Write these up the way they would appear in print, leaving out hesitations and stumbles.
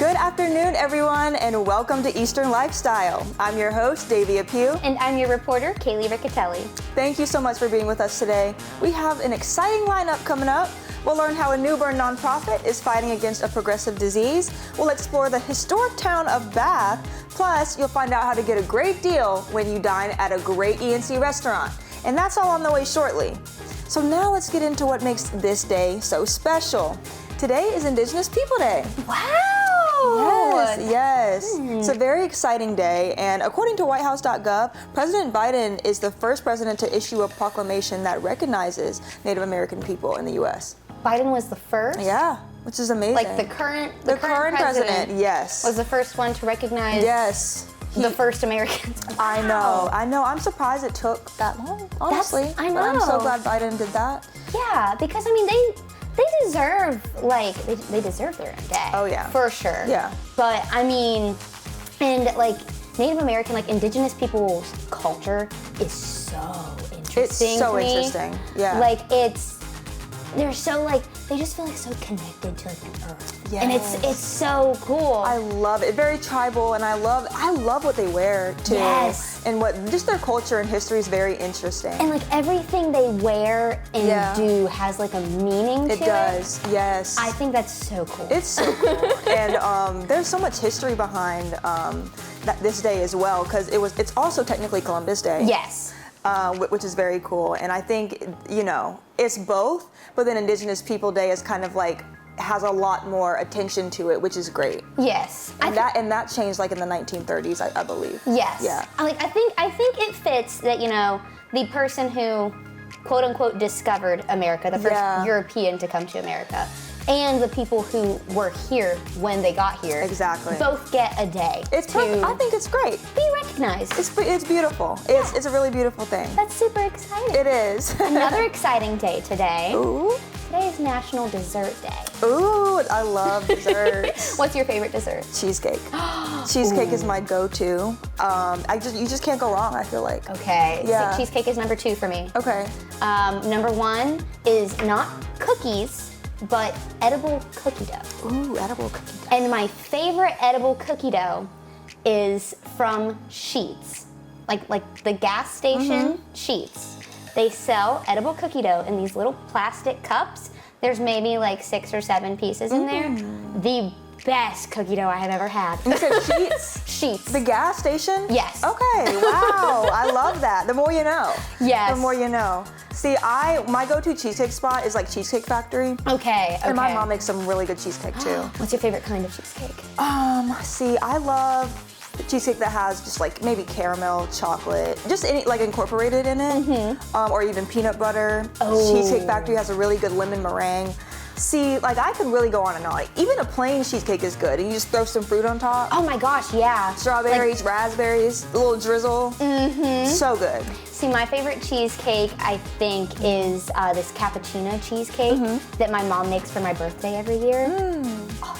Good afternoon, everyone, and welcome to Eastern Lifestyle. I'm your host, Davia Pugh. And I'm your reporter, Kaylee Riccatelli. Thank you so much for being with us today. We have an exciting lineup coming up. We'll learn how a New Bern nonprofit is fighting against a progressive disease. We'll explore the historic town of Bath. Plus, you'll find out how to get a great deal when you dine at a great ENC restaurant. And that's all on the way shortly. So now let's get into what makes this day so special. Today is Indigenous People Day. Wow! Yes. It's a very exciting day, and according to whitehouse.gov, President Biden is the first president to issue a proclamation that recognizes Native American people in the U.S. Biden was the first? Yeah, which is amazing. Like the current president, yes. Was the first one to recognize the first Americans. Wow. I know. I'm surprised it took that long, honestly. I know. But I'm so glad Biden did that. Yeah, because I mean, they deserve, like, they deserve their own day. Oh, yeah. For sure. Yeah. But, I mean, and, like, Native American, like, Indigenous people's culture is so interesting. It's so interesting, yeah. Like, they're so, like, they just feel, like, so connected to, like, the earth. Yes. And it's so cool. I love it. Very tribal, and I love what they wear, too. Yes. And just their culture and history is very interesting. And, like, everything they wear and do has, like, a meaning to it. It does, yes. I think that's so cool. It's so cool. And there's so much history behind this day as well, because it's also technically Columbus Day. Yes. Which is very cool. And I think, it's both, but then Indigenous People Day is kind of like, has a lot more attention to it, which is great. Yes. And that changed like in the 1930s, I believe. Yes. Yeah. I think it fits that, the person who, quote unquote, discovered America, the first European to come to America, and the people who were here when they got here. Exactly. Both get a day. It's perfect. I think it's great. Be recognized. It's beautiful. Yeah. It's a really beautiful thing. That's super exciting. It is. Another exciting day today. Ooh. Today is National Dessert Day. Ooh, I love desserts. What's your favorite dessert? Cheesecake. Cheesecake is my go-to. You just can't go wrong, I feel like. Okay. Yeah. So cheesecake is number 2 for me. Okay. Number 1 is not cookies, but edible cookie dough. Ooh, edible cookie dough. And my favorite edible cookie dough is from Sheetz. Like the gas station Sheetz. They sell edible cookie dough in these little plastic cups. There's maybe like 6 or 7 pieces in there. The best cookie dough I have ever had. You said Sheetz? Sheetz. The gas station? Yes. Okay, wow, I love that. The more you know. Yes. The more you know. See, my go-to cheesecake spot is like Cheesecake Factory. Okay. And my mom makes some really good cheesecake too. What's your favorite kind of cheesecake? See, I love cheesecake that has just like maybe caramel, chocolate, just any like incorporated in it, or even peanut butter. Oh. Cheesecake Factory has a really good lemon meringue. See, like I could really go on and on. Like, even a plain cheesecake is good, and you just throw some fruit on top. Oh my gosh, yeah. Strawberries, raspberries, a little drizzle. So good. See, my favorite cheesecake, I think, is this cappuccino cheesecake that my mom makes for my birthday every year. Oh,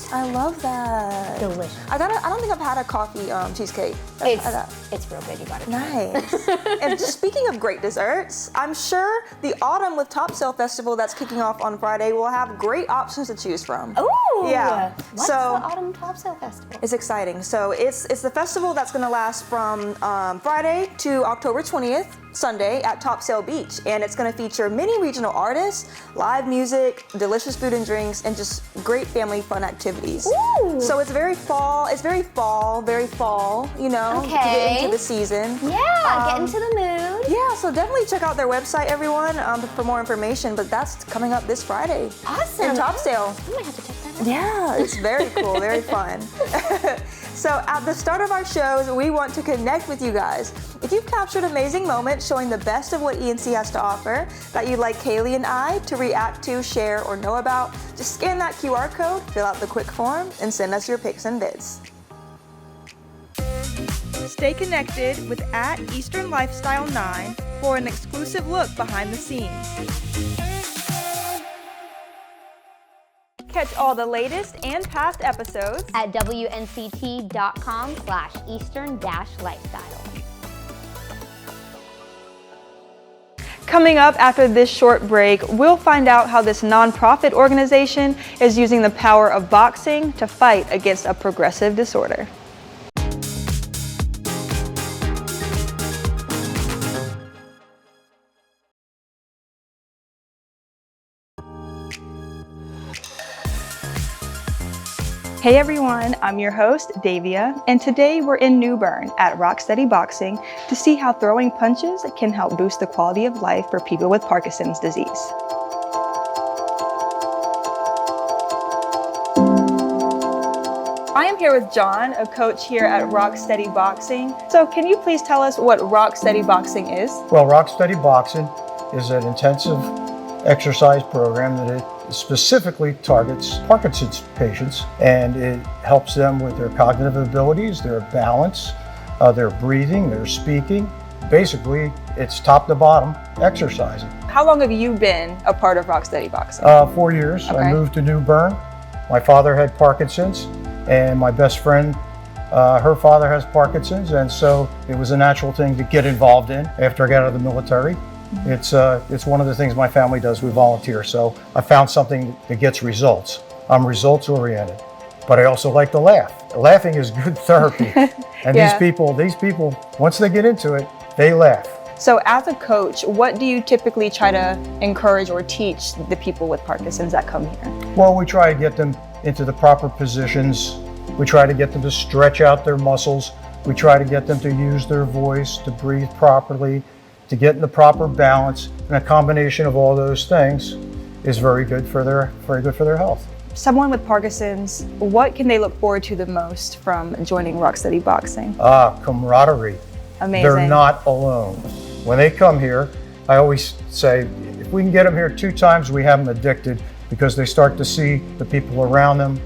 I love that. delicious. I don't think I've had a coffee cheesecake. It's real good. You got it. Nice. And just speaking of great desserts, I'm sure the Autumn with Top Sale Festival that's kicking off on Friday will have great options to choose from. Ooh. Yeah. What's the Autumn Top Sale Festival? It's exciting. So it's the festival that's going to last from Friday to October 20th. Sunday at Top Sale Beach, and it's going to feature many regional artists, live music, delicious food and drinks, and just great family fun activities. Ooh. So it's very fall, very fall, to get into the season. Yeah, get into the mood. Yeah, so definitely check out their website, everyone, for more information, but that's coming up this Friday. Awesome. In Top Sale. I might have to check that out. Yeah, it's very cool, very fun. So at the start of our shows, we want to connect with you guys. If you've captured amazing moments showing the best of what ENC has to offer that you'd like Kaylee and I to react to, share, or know about, just scan that QR code, fill out the quick form, and send us your pics and vids. Stay connected with @EasternLifestyle9 for an exclusive look behind the scenes. Catch all the latest and past episodes at WNCT.com/Eastern-Lifestyle. Coming up after this short break, we'll find out how this nonprofit organization is using the power of boxing to fight against a progressive disorder. Hey everyone, I'm your host, Davia, and today we're in New Bern at Rocksteady Boxing to see how throwing punches can help boost the quality of life for people with Parkinson's disease. I am here with John, a coach here at Rocksteady Boxing. So can you please tell us what Rocksteady Boxing is? Well, Rocksteady Boxing is an intensive exercise program that it specifically targets Parkinson's patients, and it helps them with their cognitive abilities, their balance, their breathing, their speaking. Basically, it's top to bottom exercising. How long have you been a part of Rocksteady Boxing? 4 years. Okay. I moved to New Bern. My father had Parkinson's, and my best friend, her father has Parkinson's, and so it was a natural thing to get involved in after I got out of the military. It's one of the things my family does. We volunteer, so I found something that gets results. I'm results oriented, but I also like to laugh. Laughing is good therapy, and Yeah. these people, once they get into it, they laugh. So as a coach, what do you typically try to encourage or teach the people with Parkinson's that come here? Well, we try to get them into the proper positions. We try to get them to stretch out their muscles. We try to get them to use their voice, to breathe properly, to get in the proper balance, and a combination of all those things is very good for their health. Someone with Parkinson's, what can they look forward to the most from joining Rocksteady Boxing? Camaraderie. Amazing. They're not alone. When they come here, I always say, if we can get them here 2 times, we have them addicted, because they start to see the people around them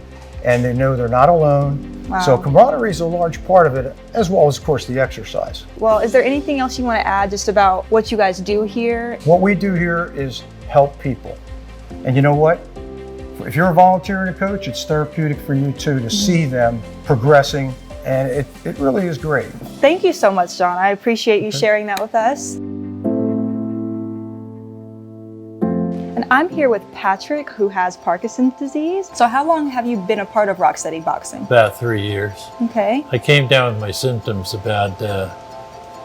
and they know they're not alone. Wow. So camaraderie is a large part of it, as well as, of course, the exercise. Well, is there anything else you want to add just about what you guys do here? What we do here is help people. And you know what? If you're a volunteer and a coach, it's therapeutic for you too to see them progressing, and it really is great. Thank you so much, John. I appreciate you sharing that with us. And I'm here with Patrick, who has Parkinson's disease. So how long have you been a part of Rocksteady Boxing? About 3 years. Okay. I came down with my symptoms about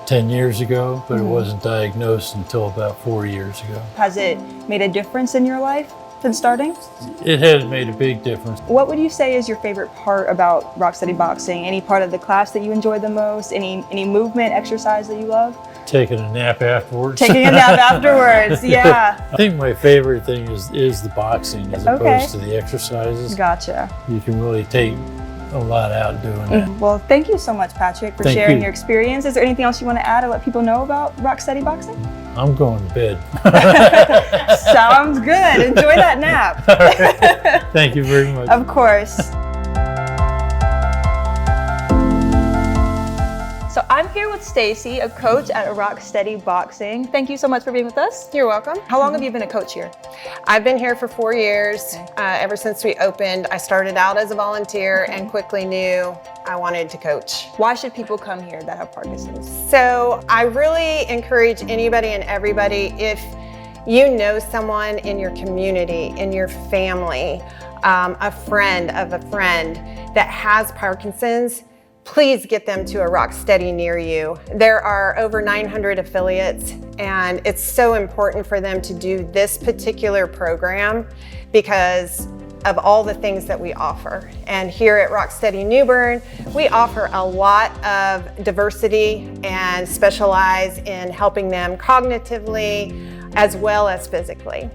10 years ago, but it wasn't diagnosed until about 4 years ago. Has it made a difference in your life since starting? It has made a big difference. What would you say is your favorite part about Rocksteady Boxing? Any part of the class that you enjoy the most? Any movement, exercise that you love? Taking a nap afterwards. Taking a nap afterwards, yeah. I think my favorite thing is the boxing as Okay. opposed to the exercises. Gotcha. You can really take a lot out doing that. Well, thank you so much, Patrick, for Thank sharing you. your experience. Is there anything else you want to add or let people know about Rocksteady Boxing? I'm going to bed. Sounds good. Enjoy that nap. All right. Thank you very much. Of course. So I'm here with Stacy, a coach at Rocksteady Boxing. Thank you so much for being with us. You're welcome. How long have you been a coach here? I've been here for 4 years. Ever since we opened, I started out as a volunteer and quickly knew I wanted to coach. Why should people come here that have Parkinson's? So I really encourage anybody and everybody, if you know someone in your community, in your family, a friend of a friend that has Parkinson's, please get them to a Rocksteady near you. There are over 900 affiliates, and it's so important for them to do this particular program because of all the things that we offer. And here at Rocksteady New Bern, we offer a lot of diversity and specialize in helping them cognitively as well as physically.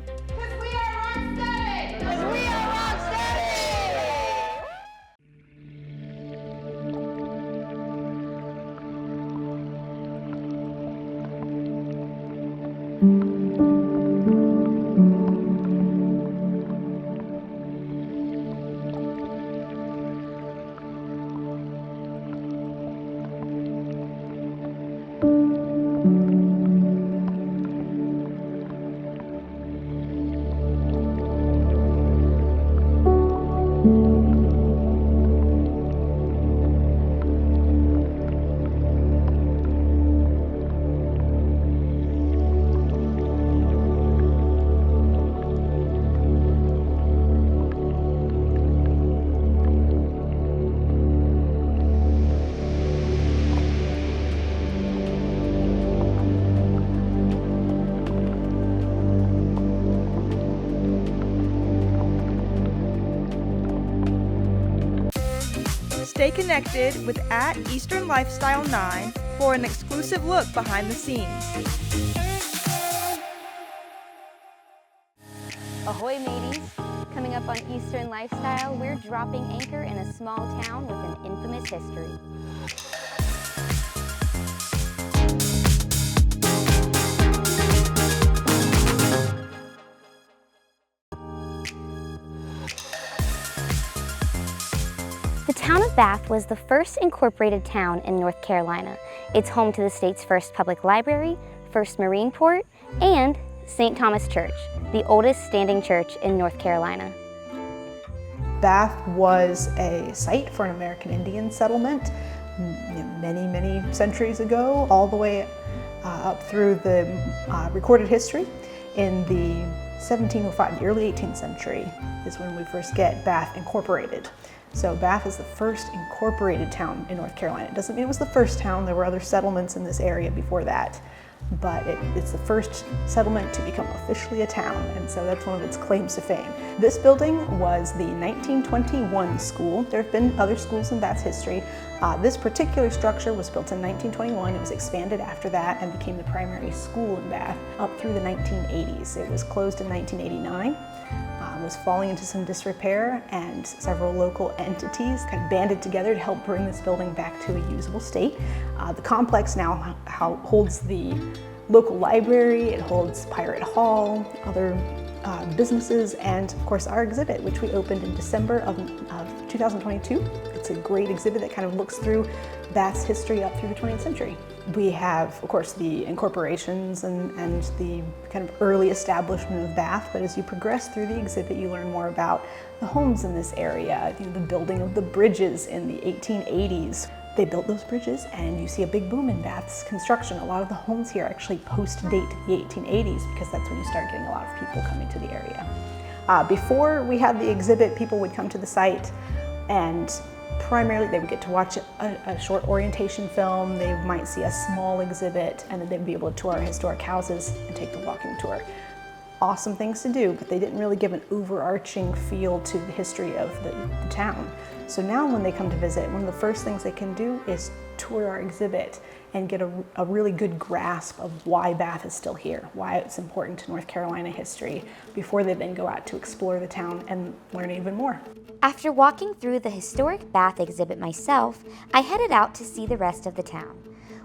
Stay connected with @EasternLifestyle9 for an exclusive look behind the scenes. Ahoy mateys! Coming up on Eastern Lifestyle, we're dropping anchor in a small town with an infamous history. The town of Bath was the first incorporated town in North Carolina. It's home to the state's first public library, first marine port, and St. Thomas Church, the oldest standing church in North Carolina. Bath was a site for an American Indian settlement many, many centuries ago, all the way up through the recorded history. In the 1705, the early 18th century, is when we first get Bath incorporated. So Bath is the first incorporated town in North Carolina. It doesn't mean it was the first town. There were other settlements in this area before that, but it's the first settlement to become officially a town, and so that's one of its claims to fame. This building was the 1921 school. There have been other schools in Bath's history. This particular structure was built in 1921. It was expanded after that and became the primary school in Bath up through the 1980s. It was closed in 1989. Was falling into some disrepair, and several local entities kind of banded together to help bring this building back to a usable state. The complex now holds the local library, it holds Pirate Hall, other businesses, and of course our exhibit, which we opened in December of 2022. It's a great exhibit that kind of looks through Bath's history up through the 20th century. We have, of course, the incorporations and the kind of early establishment of Bath, but as you progress through the exhibit, you learn more about the homes in this area, the building of the bridges in the 1880s. They built those bridges, and you see a big boom in Bath's construction. A lot of the homes here actually post-date the 1880s because that's when you start getting a lot of people coming to the area. Before we had the exhibit, people would come to the site and primarily they would get to watch a short orientation film, they might see a small exhibit, and then they'd be able to tour our historic houses and take the walking tour. Awesome things to do, but they didn't really give an overarching feel to the history of the town. So now when they come to visit, one of the first things they can do is tour our exhibit and get a really good grasp of why Bath is still here, why it's important to North Carolina history, before they then go out to explore the town and learn even more. After walking through the historic Bath exhibit myself, I headed out to see the rest of the town.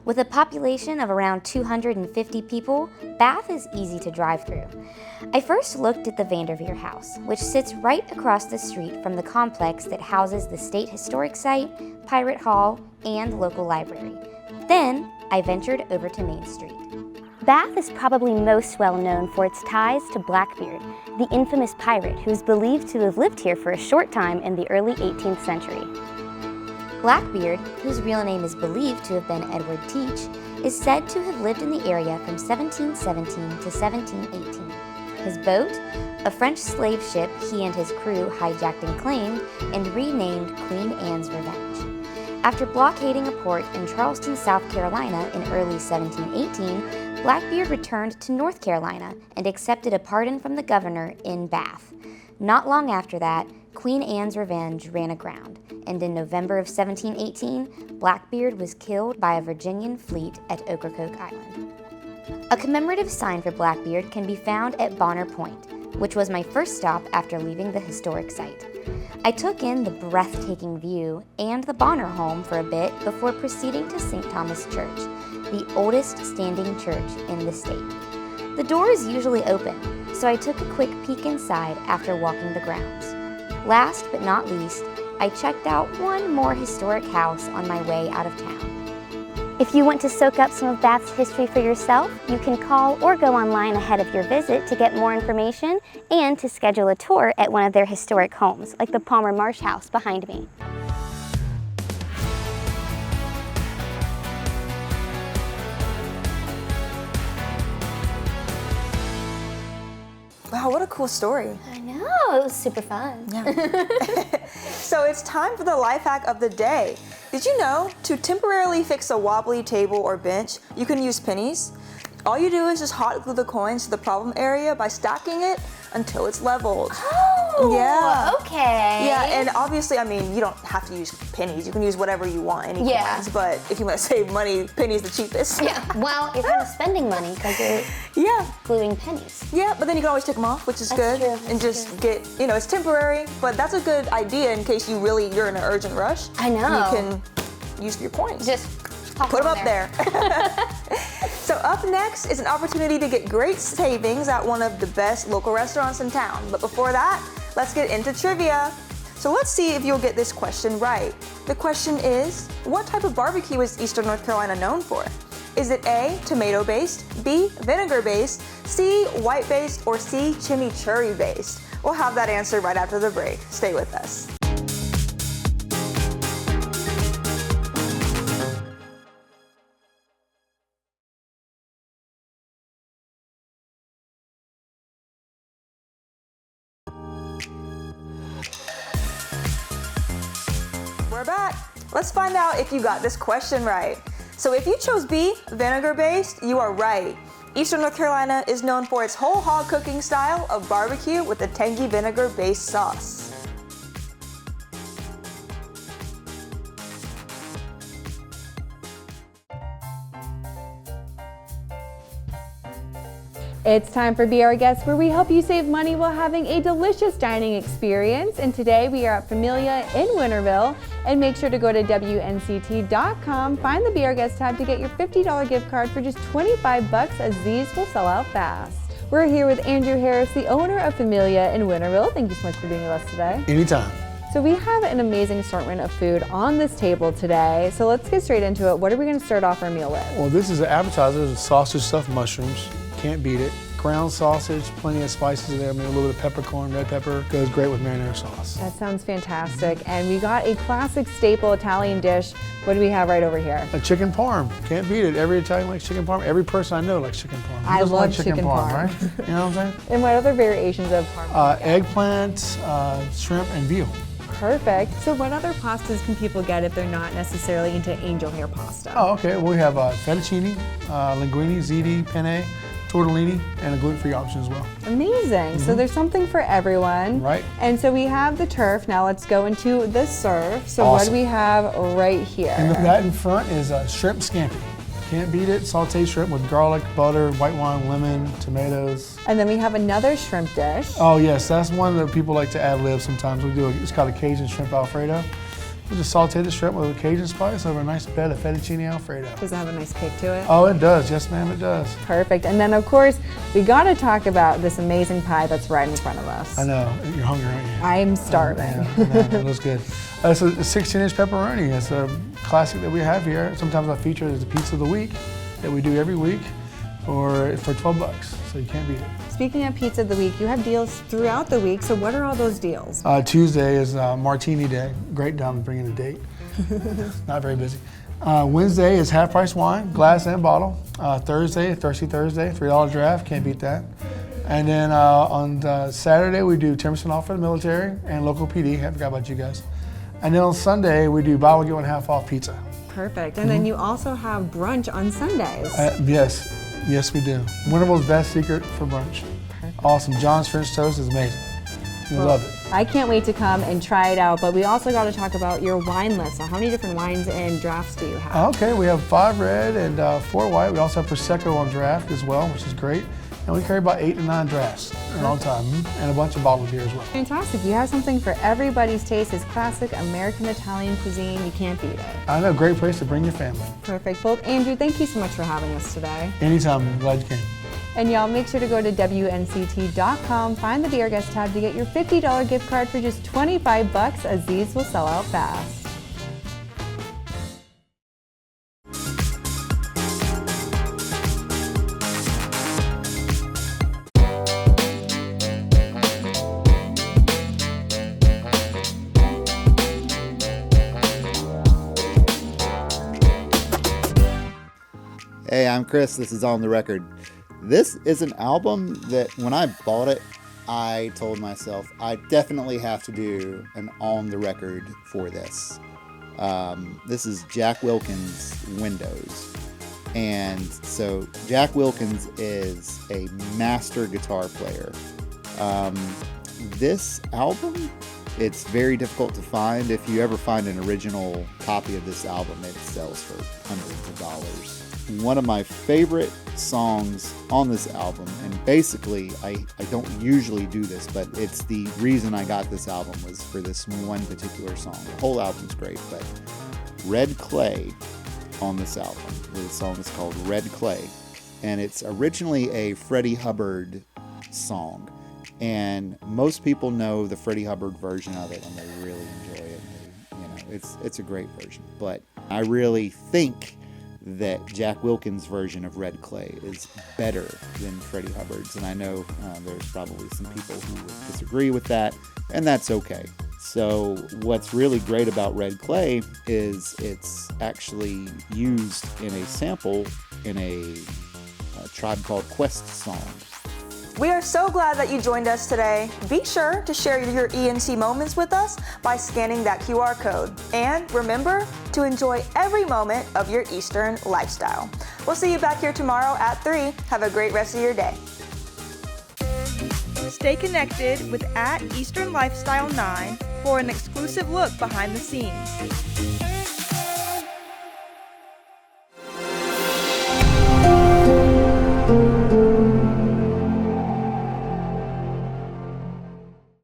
With a population of around 250 people, Bath is easy to drive through. I first looked at the Winterville house, which sits right across the street from the complex that houses the State Historic Site, Pirate Hall, and local library. Then, I ventured over to Main Street. Bath is probably most well known for its ties to Blackbeard, the infamous pirate who is believed to have lived here for a short time in the early 18th century. Blackbeard, whose real name is believed to have been Edward Teach, is said to have lived in the area from 1717 to 1718. His boat, a French slave ship he and his crew hijacked and claimed and renamed Queen Anne's Revenge. After blockading a port in Charleston, South Carolina in early 1718, Blackbeard returned to North Carolina and accepted a pardon from the governor in Bath. Not long after that, Queen Anne's Revenge ran aground, and in November of 1718, Blackbeard was killed by a Virginian fleet at Ocracoke Island. A commemorative sign for Blackbeard can be found at Bonner Point, which was my first stop after leaving the historic site. I took in the breathtaking view and the Bonner home for a bit before proceeding to St. Thomas Church, the oldest standing church in the state. The door is usually open, so I took a quick peek inside after walking the grounds. Last but not least, I checked out one more historic house on my way out of town. If you want to soak up some of Bath's history for yourself, you can call or go online ahead of your visit to get more information and to schedule a tour at one of their historic homes, like the Palmer Marsh House behind me. Wow, what a cool story. I know, it was super fun. Yeah. So it's time for the life hack of the day. Did you know to temporarily fix a wobbly table or bench, you can use pennies? All you do is just hot glue the coins to the problem area by stacking it until it's leveled. Oh, Oh, Yeah. okay. Yeah, and obviously, I mean, you don't have to use pennies. You can use whatever you want, any Yeah. coins. But if you want to save money, penny's the cheapest. Yeah, well, you're kind of spending money because you're Yeah. gluing pennies. Yeah, but then you can always take them off, which is That's good. true, And that's just get, it's temporary, but that's a good idea in case you're in an urgent rush. I know. You can use your coins. Just pop Put them on up there. So up next is an opportunity to get great savings at one of the best local restaurants in town. But before that, let's get into trivia. So let's see if you'll get this question right. The question is, what type of barbecue is Eastern North Carolina known for? Is it A, tomato-based, B, vinegar-based, C, white-based, or C, chimichurri-based? We'll have that answer right after the break. Stay with us. We're back. Let's find out if you got this question right. So if you chose B, vinegar-based, you are right. Eastern North Carolina is known for its whole hog cooking style of barbecue with a tangy vinegar-based sauce. It's time for Be Our Guest, where we help you save money while having a delicious dining experience. And today we are at Famiglia in Winterville. And make sure to go to WNCT.com, find the Be Our Guest tab to get your $50 gift card for just $25, as these will sell out fast. We're here with Andrew Harris, the owner of Famiglia in Winterville. Thank you so much for being with us today. Anytime. So we have an amazing assortment of food on this table today. So let's get straight into it. What are we going to start off our meal with? Well, this is an appetizer. It's sausage stuffed mushrooms. Can't beat it. Ground sausage, plenty of spices in there. Maybe a little bit of peppercorn, red pepper. Goes great with marinara sauce. That sounds fantastic. And we got a classic staple Italian dish. What do we have right over here? A chicken parm. Can't beat it. Every Italian likes chicken parm. Every person I know likes chicken parm. Who I doesn't love like chicken parm. right? You know what I'm saying? And what other variations of parm? Eggplant, shrimp, and veal. Perfect. So what other pastas can people get if they're not necessarily into angel hair pasta? Oh, okay. Well, we have fettuccine, linguine, ziti, penne, tortellini, and a gluten-free option as well. Amazing. So there's something for everyone. Right. And so we have the turf. Now let's go into the surf. So what do we have right here? And that in front is shrimp scampi. Can't beat it. Sauteed shrimp with garlic, butter, white wine, lemon, tomatoes. And then we have another shrimp dish. Oh yes, that's one that people like to ad lib sometimes. We do it's called a Cajun shrimp Alfredo. We just saute the shrimp with a Cajun spice over a nice bed of fettuccine Alfredo. Does it have a nice kick to it? Oh, it does. Yes, ma'am, it does. Perfect. And then, of course, we got to talk about this amazing pie that's right in front of us. I know. You're hungry, aren't you? I'm starving. Yeah, it looks good. It's a 16-inch pepperoni. It's a classic that we have here. Sometimes I feature it as the pizza of the week that we do every week, or for $12. So you can't beat it. Speaking of pizza of the week, you have deals throughout the week. So what are all those deals? Tuesday is Martini Day. Great time to bring in a date. Not very busy. Wednesday is half price wine, glass and bottle. Thursday, Thirsty Thursday, $3 draft. Can't beat that. And then on Saturday, we do 10% off for the military and local PD. I forgot about you guys. And then on Sunday, we do buy one, get one half off pizza. Perfect. And then you also have brunch on Sundays. Yes, we do. Winterville's best secret for brunch. Perfect. Awesome. John's French toast is amazing. You love it. I can't wait to come and try it out, but we also got to talk about your wine list. So how many different wines and drafts do you have? Okay, we have 5 red and 4 white. We also have Prosecco on draft as well, which is great. And we carry about 8 to 9 drafts at all time, and a bunch of bottled beer as well. Fantastic. You have something for everybody's taste. It's classic American Italian cuisine. You can't beat it. I know, great place to bring your family. Perfect. Well, Andrew, thank you so much for having us today. Anytime, I'm glad you came. And y'all, make sure to go to WNCT.com, find the Be Our Guest tab to get your $50 gift card for just $25, as these will sell out fast. Hey, I'm Chris. This is On the Record. This is an album that when I bought it, I told myself I definitely have to do an On the Record for this. This is Jack Wilkins' Windows. And so Jack Wilkins is a master guitar player. This album, it's very difficult to find. If you ever find an original copy of this album, it sells for hundreds of dollars. One of my favorite songs on this album, and basically I don't usually do this, but it's the reason I got this album was for this one particular song. The whole album's great, but Red Clay on this album. The song is called Red Clay, and it's originally a Freddie Hubbard song. And most people know the Freddie Hubbard version of it, and they really enjoy it. It's a great version. But I really think that Jack Wilkins' version of Red Clay is better than Freddie Hubbard's, and I know there's probably some people who would disagree with that, and that's okay. So what's really great about Red Clay is it's actually used in a sample in a Tribe Called Quest song. We are so glad that you joined us today. Be sure to share your ENC moments with us by scanning that QR code. And remember to enjoy every moment of your Eastern lifestyle. We'll see you back here tomorrow at 3. Have a great rest of your day. Stay connected with @EasternLifestyle9 for an exclusive look behind the scenes.